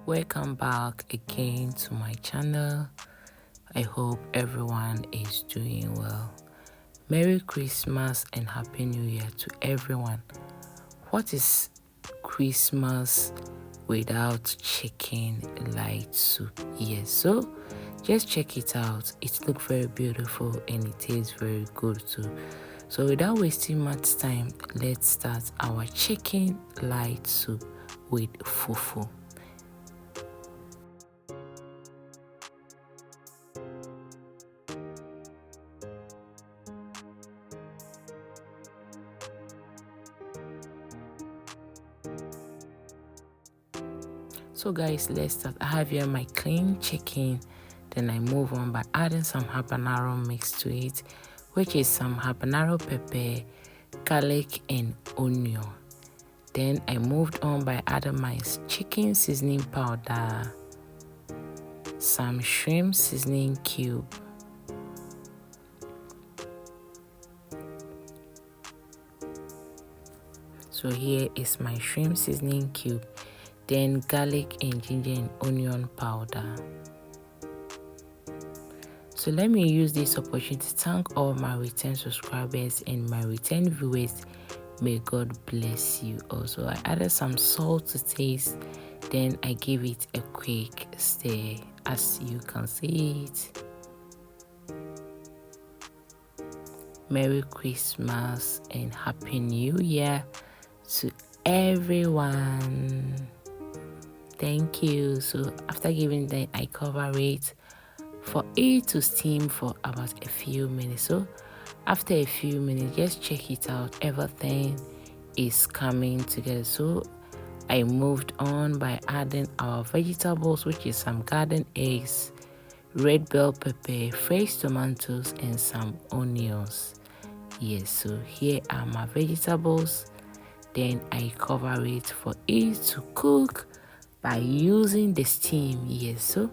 Welcome back again to my channel. I hope everyone is doing well. Merry Christmas and Happy New Year to everyone. What is Christmas without chicken light soup? Yes, so just check it out. It looks very beautiful and it tastes very good too. So without wasting much time, let's start our chicken light soup with fufu. So guys, let's start. I have here my clean chicken. Then I move on by adding some habanero mix to it, which is some habanero pepper, garlic and onion. Then I moved on by adding my chicken seasoning powder, some shrimp seasoning cube, so here is my shrimp seasoning cube, then garlic and ginger and onion powder. So let me use this opportunity to thank all my return subscribers and my return viewers. May God bless you. Also, I added some salt to taste, then I give it a quick stir. As you can see it. Merry Christmas and Happy New Year to everyone. Thank you. So after giving that, I cover it for it to steam for about a few minutes. So after a few minutes, just check it out. Everything is coming together. So I moved on by adding our vegetables, which is some garden eggs, red bell pepper, fresh tomatoes, and some onions. Yes, so here are my vegetables. Then I cover it for it to cook by using the steam. Yes, so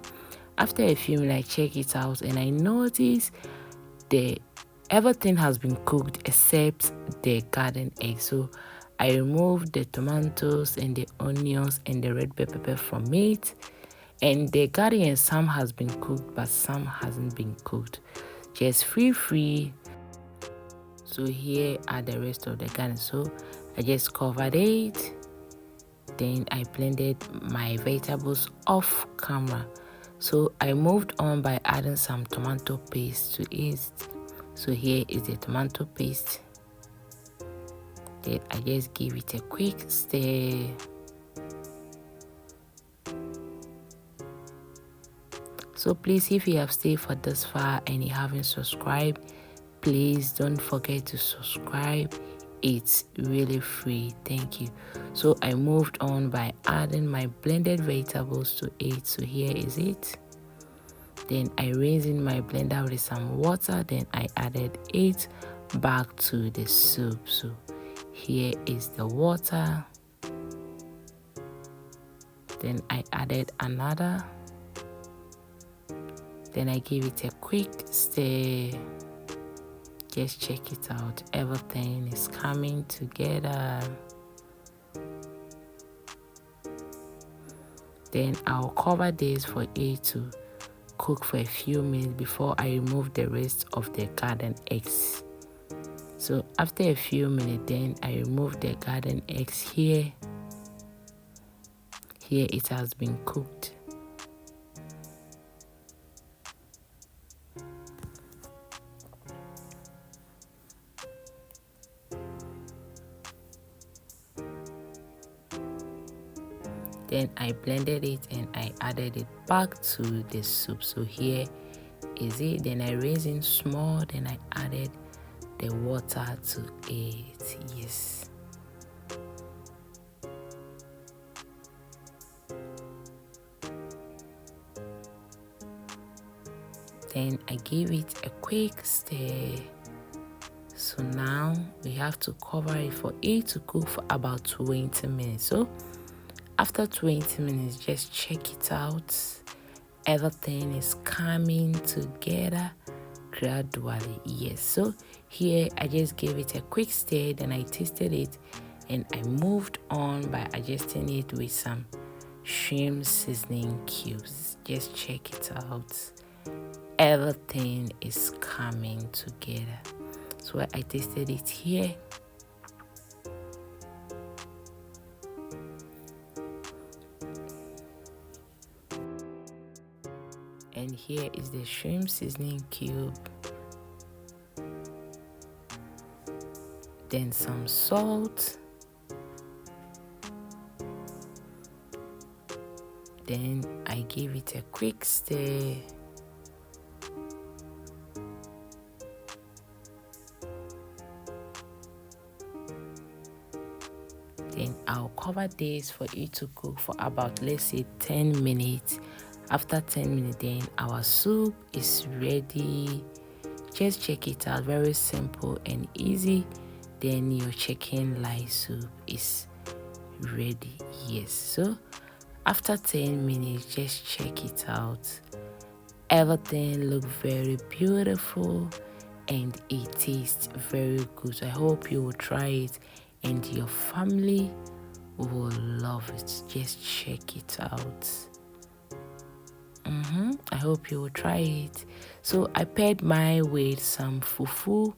after a few minutes, I check it out and I notice everything has been cooked except the garden egg. So I removed the tomatoes and the onions and the red bell pepper from it. And the garden and some has been cooked, but some hasn't been cooked. Just free. So here are the rest of the garden. So I just covered it. Then I blended my vegetables off camera. So I moved on by adding some tomato paste to it. So here is the tomato paste. Then I just give it a quick stir. So please, if you have stayed for this far and you haven't subscribed, please don't forget to subscribe. It's really free. Thank you. So I moved on by adding my blended vegetables to it. So here is it. Then I rinsed in my blender with some water. Then I added it back to the soup. So here is the water. Then I added another. Then I give it a quick stir. Just check it out. Everything is coming together. Then I'll cover this for it to cook for a few minutes before I remove the rest of the garden eggs. So after a few minutes, then I remove the garden eggs here. Here it has been cooked. Then I blended it and I added it back to the soup. So here is it. Then I raised it small. Then I added the water to it. Yes. Then I give it a quick stir. So now we have to cover it for it to cook for about 20 minutes. So after 20 minutes, just check it out. Everything is coming together gradually. Yes, so here I just gave it a quick stir, then I tasted it and I moved on by adjusting it with some shrimp seasoning cubes. Just check it out. Everything is coming together. So I tasted it here. And here is the shrimp seasoning cube. Then some salt. Then I give it a quick stir. Then I'll cover this for it to cook for about, let's say, 10 minutes. After 10 minutes, then our soup is ready. Just check it out, very simple and easy. Then your chicken light soup is ready. Yes, so after 10 minutes, just check it out. Everything looks very beautiful and it tastes very good. So I hope you will try it and your family will love it. Just check it out. I hope you will try it. So I paired mine with some fufu.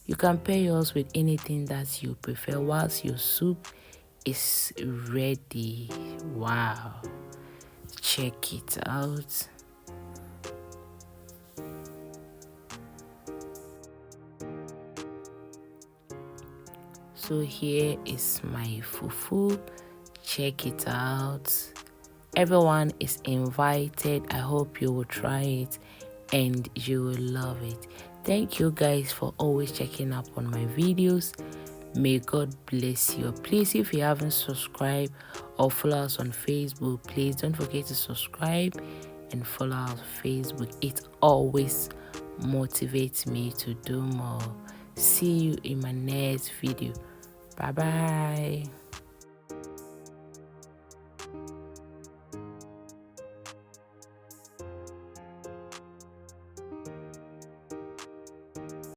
You can pair yours with anything that you prefer whilst your soup is ready. Wow, check it out. So here is my fufu. Check it out. Everyone is invited. I hope you will try it and you will love it. Thank you guys for always checking up on my videos. May God bless you. Please, if you haven't subscribed or follow us on Facebook, please don't forget to subscribe and follow us on Facebook. It always motivates me to do more. See you in my next video. Bye bye.